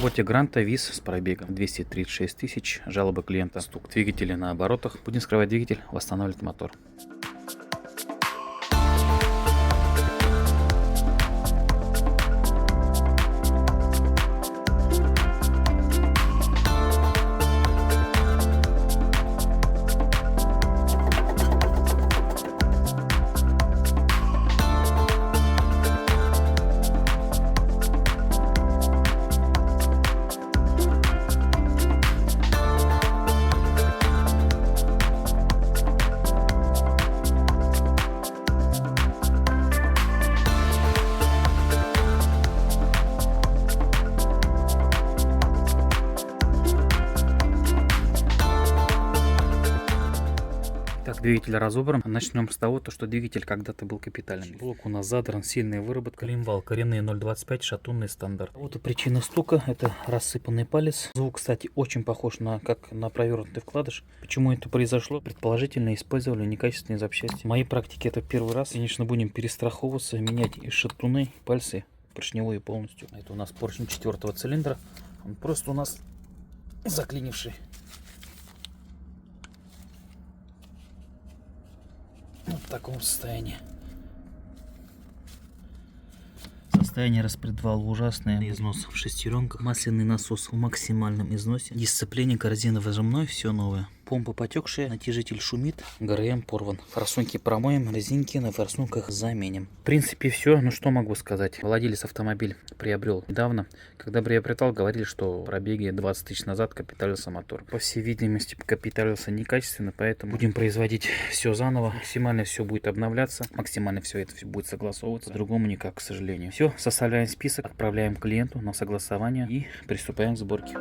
работе Гранта ВИЗ с пробегом 236 тысяч, жалобы клиента, стук двигателя на оборотах. Будем скрывать двигатель, восстанавливать мотор. Так, двигатель разобран. Начнем с того, что двигатель когда-то был капитальным. Блок у нас задран, сильная выработка. Климвал коренные 0,25, шатунный стандарт. Вот и причина стука. Это рассыпанный палец. Звук, кстати, очень похож на провернутый вкладыш. Почему это произошло? Предположительно, использовали некачественные запчасти. В моей практике это первый раз. Конечно, будем перестраховываться, менять и шатуны, пальцы поршневые полностью. Это у нас поршень 4-го цилиндра. Он просто у нас заклинивший. Вот в таком состоянии. Состояние распредвала ужасное. Износ в шестеренках. Масляный насос в максимальном износе. Дисциплине корзины выжимной. Все новое. Помпа потекшая, натяжитель шумит, ГРМ порван. Форсунки промоем, резинки на форсунках заменим. В принципе все, ну что могу сказать. Владелец автомобиль приобрел недавно. Когда приобретал, говорили, что в пробеге 20 тысяч назад капиталился мотор. По всей видимости, капиталился некачественно, поэтому будем производить все заново. Максимально все будет обновляться, максимально все это будет согласовываться. По-другому никак, к сожалению. Все, составляем список, отправляем клиенту на согласование и приступаем к сборке.